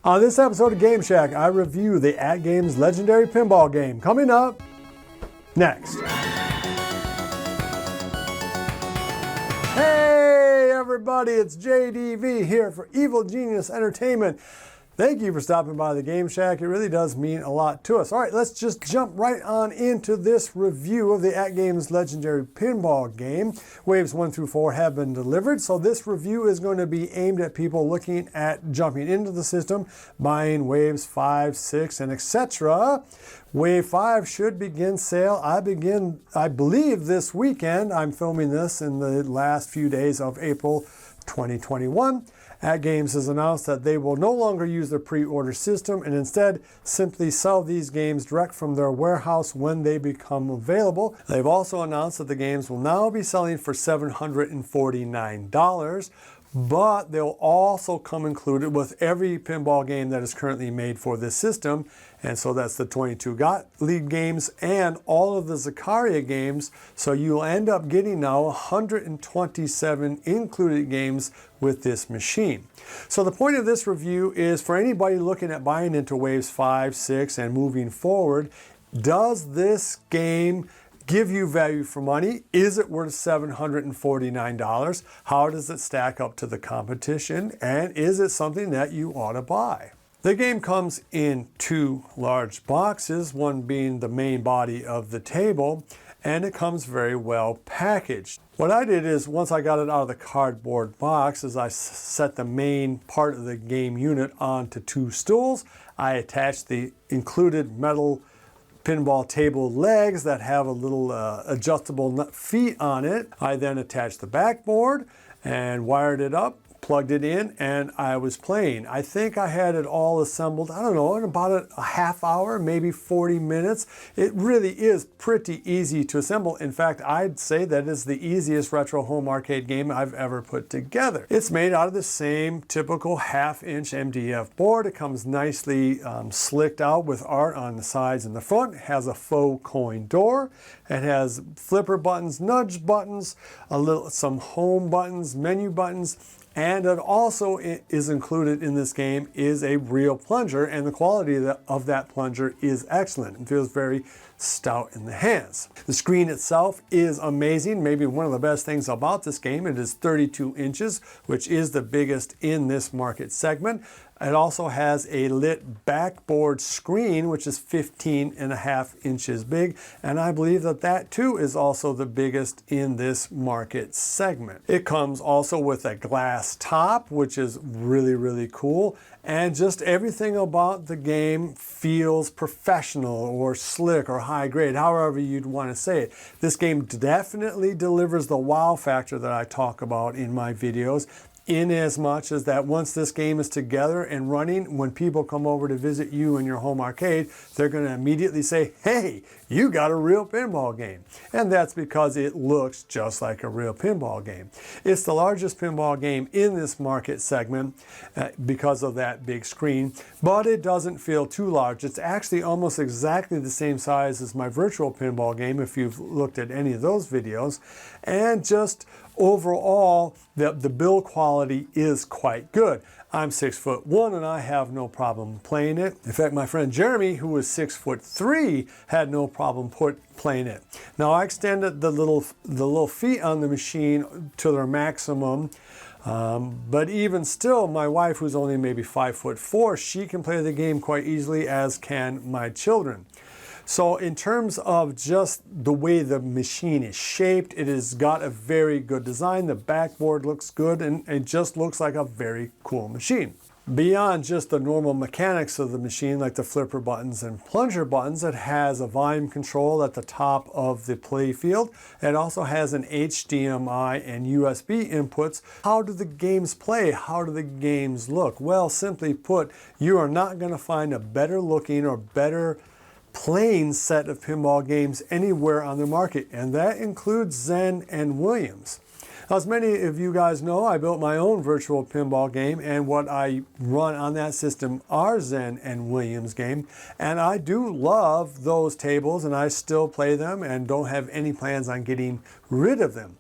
On this episode of Game Shack, I review the AtGames Legendary Pinball game. Coming up next. Hey everybody, it's JDV here for Evil Genius Entertainment. Thank you for stopping by the Game Shack. It really does mean a lot to us. All right, let's just jump right on into this review of the AtGames Legendary Pinball game. Waves 1 through 4 have been delivered, so this review is going to be aimed at people looking at jumping into the system, buying waves 5, 6, and etc. Wave 5 should begin sale. I believe this weekend. I'm filming this in the last few days of April 2021. AtGames has announced that they will no longer use their pre-order system and instead simply sell these games direct from their warehouse when they become available. They've also announced that the games will now be selling for $749, but they'll also come included with every pinball game that is currently made for this system. And so that's the 22 Gottlieb games and all of the Zakaria games. So you'll end up getting now 127 included games with this machine. So the point of this review is for anybody looking at buying into waves 5, 6, and moving forward, does this game give you value for money? Is it worth $749? How does it stack up to the competition? And is it something that you ought to buy? The game comes in two large boxes, one being the main body of the table, and it comes very well packaged. What I did is, once I got it out of the cardboard box, is I set the main part of the game unit onto two stools. I attached the included metal pinball table legs that have a little adjustable feet on it. I then attached the backboard and wired it up, plugged it in, and I was playing. I think I had it all assembled, I don't know, in about a half hour, maybe 40 minutes. It really is pretty easy to assemble. In fact, I'd say that is the easiest retro home arcade game I've ever put together. It's made out of the same typical half-inch MDF board. It comes nicely slicked out with art on the sides and the front. It has a faux coin door. It has flipper buttons, nudge buttons, some home buttons, menu buttons, and it also is included in this game is a real plunger, and the quality of that plunger is excellent. It feels very stout in the hands. The screen itself is amazing. Maybe one of the best things about this game, it is 32 inches, which is the biggest in this market segment. It also has a lit backboard screen, which is 15.5 inches big, and I believe that that too is also the biggest in this market segment. It comes also with a glass top, which is really, really cool, and just everything about the game feels professional or slick or high grade, however you'd want to say it. This game definitely delivers the wow factor that I talk about in my videos, in as much as that once this game is together and running, when people come over to visit you in your home arcade, they're going to immediately say, hey, you got a real pinball game. And that's because it looks just like a real pinball game. It's the largest pinball game in this market segment because of that big screen, but it doesn't feel too large. It's actually almost exactly the same size as my virtual pinball game if you've looked at any of those videos. And just overall, the build quality is quite good. I'm 6'1" and I have no problem playing it. In fact, my friend Jeremy, who was 6'3", had no problem playing it. Now I extended the little feet on the machine to their maximum, but even still, my wife, who's only maybe 5'4", she can play the game quite easily, as can my children. So in terms of just the way the machine is shaped, it has got a very good design. The backboard looks good, and it just looks like a very cool machine. Beyond just the normal mechanics of the machine, like the flipper buttons and plunger buttons, it has a volume control at the top of the play field. It also has an HDMI and USB inputs. How do the games play? How do the games look? Well, simply put, you are not going to find a better looking or better plain set of pinball games anywhere on the market, and that includes Zen and Williams. Now, as many of you guys know, I built my own virtual pinball game, and what I run on that system are Zen and Williams game, and I do love those tables, and I still play them and don't have any plans on getting rid of them.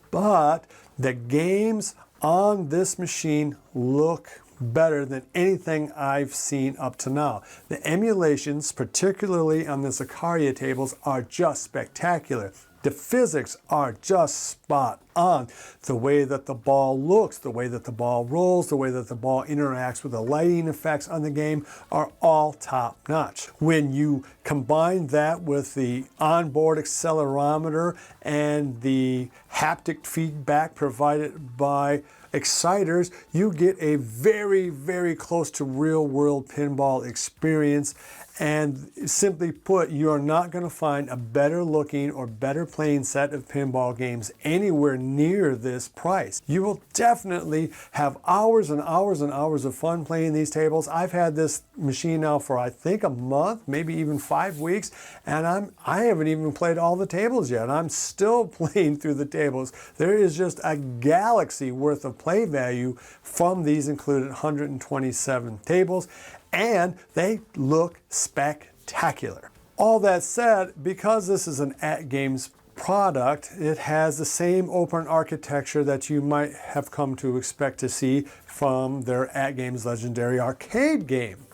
But the games on this machine look better than anything I've seen up to now. The emulations, particularly on the Zaccaria tables, are just spectacular. The physics are just spot on. The way that the ball looks, the way that the ball rolls, the way that the ball interacts with the lighting effects on the game are all top notch. When you combine that with the onboard accelerometer and the haptic feedback provided by exciters, you get a very, very close to real world pinball experience. And simply put, you are not going to find a better looking or better playing set of pinball games anywhere near this price. You will definitely have hours and hours and hours of fun playing these tables. I've had this machine now for I think a month, maybe even 5 weeks, and I haven't even played all the tables yet. I'm still playing through the tables. There is just a galaxy worth of play value from these included 127 tables. And they look spectacular. All that said, because this is an AtGames product, it has the same open architecture that you might have come to expect to see from their AtGames Legendary Arcade game.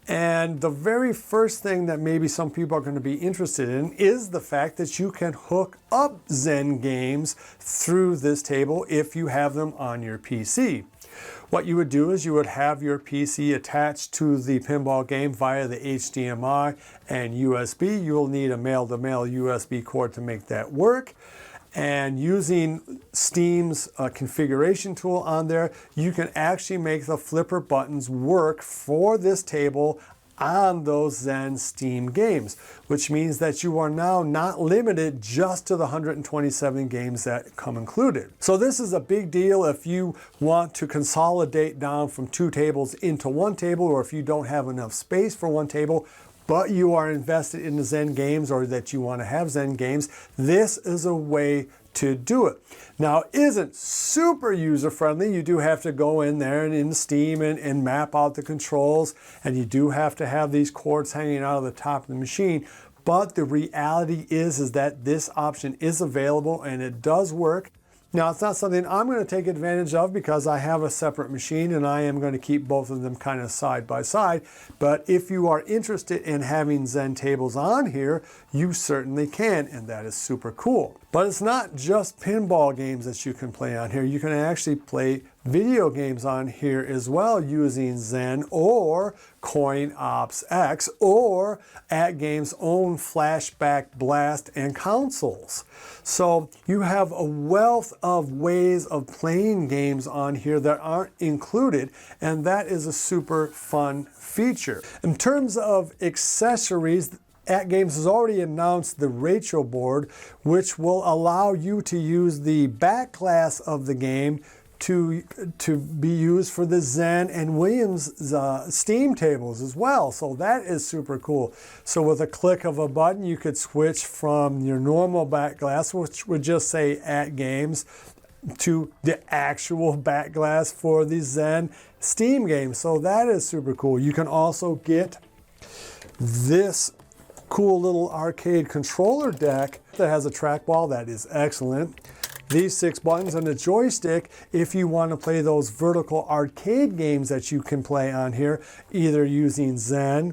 And the very first thing that maybe some people are going to be interested in is the fact that you can hook up Zen games through this table if you have them on your PC. What you would do is you would have your PC attached to the pinball game via the HDMI and USB. You will need a male-to-male USB cord to make that work. And using Steam's configuration tool on there, you can actually make the flipper buttons work for this table on those Zen Steam games, which means that you are now not limited just to the 127 games that come included. So this is a big deal if you want to consolidate down from 2 tables into 1 table, or if you don't have enough space for 1 table, but you are invested in the Zen games, or that you want to have Zen games. This is a way to do it. Now, it isn't super user-friendly. You do have to go in there and in Steam and map out the controls, and you do have to have these cords hanging out of the top of the machine. But the reality is that this option is available and it does work. Now, it's not something I'm going to take advantage of because I have a separate machine and I am going to keep both of them kind of side by side. But if you are interested in having Zen tables on here, you certainly can, and that is super cool. But it's not just pinball games that you can play on here. You can actually play video games on here as well using Zen or CoinOps X or AtGames' own Flashback Blast and consoles. So you have a wealth of ways of playing games on here that aren't included, and that is a super fun feature. In terms of accessories, AtGames has already announced the Rachel board, which will allow you to use the back glass of the game to be used for the Zen and Williams Steam tables as well. So that is super cool. So with a click of a button, you could switch from your normal back glass, which would just say AtGames, to the actual back glass for the Zen Steam game. So that is super cool. You can also get this cool little arcade controller deck that has a trackball. That is excellent. These 6 buttons and a joystick if you want to play those vertical arcade games that you can play on here, either using Zen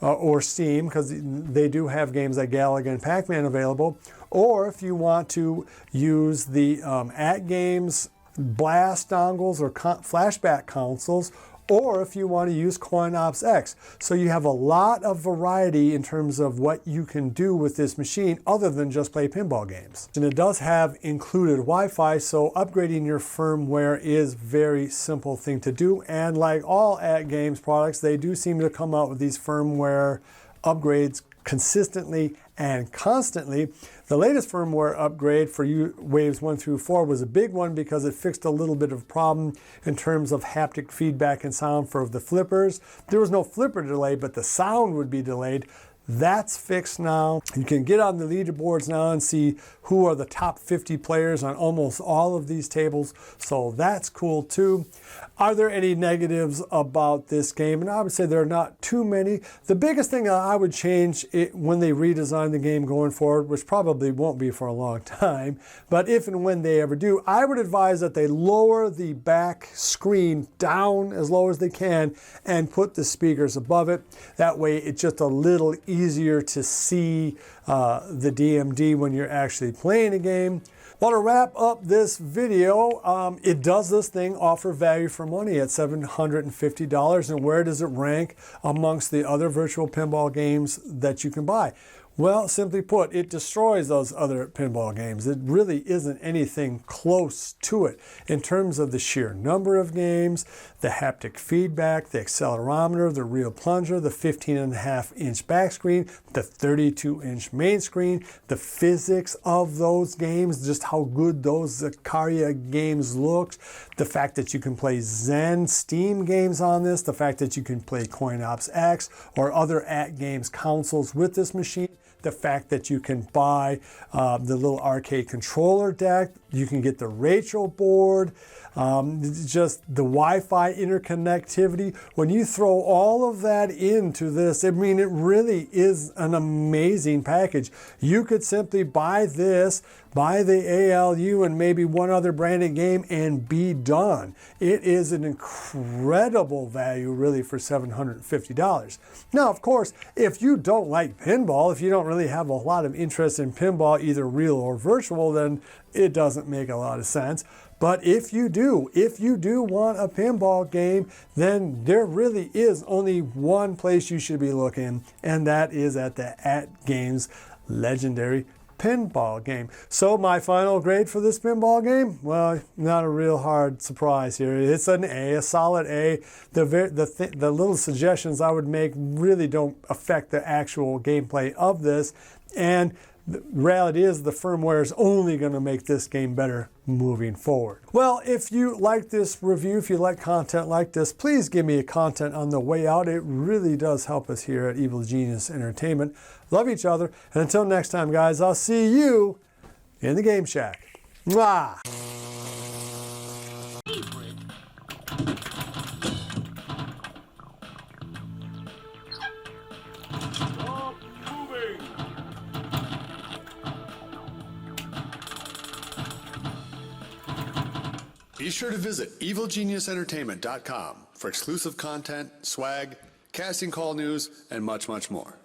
or Steam, because they do have games like Galaga and Pac-Man available, or if you want to use the AtGames Blast dongles or flashback consoles, or if you want to use CoinOps X. So you have a lot of variety in terms of what you can do with this machine other than just play pinball games. And it does have included Wi-Fi, so upgrading your firmware is a very simple thing to do. And like all AtGames products, they do seem to come out with these firmware upgrades consistently and constantly. The latest firmware upgrade for waves 1 through 4 was a big one because it fixed a little bit of a problem in terms of haptic feedback and sound for the flippers. There was no flipper delay, but the sound would be delayed. That's fixed now. You can get on the leaderboards now and see who are the top 50 players on almost all of these tables. So that's cool too. Are there any negatives about this game? And I would say there are not too many. The biggest thing I would change when they redesign the game going forward, which probably won't be for a long time, but if and when they ever do, I would advise that they lower the back screen down as low as they can and put the speakers above it. That way it's just a little easier to see the DMD when you're actually playing a game. Well, to wrap up this video, it does this thing offer value for money at $750, and where does it rank amongst the other virtual pinball games that you can buy? Well, simply put, it destroys those other pinball games. It really isn't anything close to it in terms of the sheer number of games, the haptic feedback, the accelerometer, the real plunger, the 15.5-inch back screen, the 32-inch main screen, the physics of those games, just how good those Zaccaria games look, the fact that you can play Zen Steam games on this, the fact that you can play CoinOps X or other AtGames consoles with this machine, the fact that you can buy the little arcade controller deck, you can get the Rachel board, just the Wi-Fi interconnectivity. When you throw all of that into this, I mean, it really is an amazing package. You could simply buy this, buy the ALU and maybe one other branded game and be done. It is an incredible value really for $750. Now, of course, if you don't like pinball, if you don't really have a lot of interest in pinball, either real or virtual, then it doesn't make a lot of sense. But if you do want a pinball game, then there really is only one place you should be looking, and that is at the AtGames Legendary Pinball game. So my final grade for this pinball game, well, not a real hard surprise here. It's an A, a solid A. The little suggestions I would make really don't affect the actual gameplay of this, and the reality is the firmware is only going to make this game better moving forward. Well, if you like this review, if you like content like this, please give me a comment on the way out. It really does help us here at Evil Genius Entertainment. Love each other. And until next time, guys, I'll see you in the Game Shack. Mwah! Be sure to visit evilgeniusentertainment.com for exclusive content, swag, casting call news, and much, much more.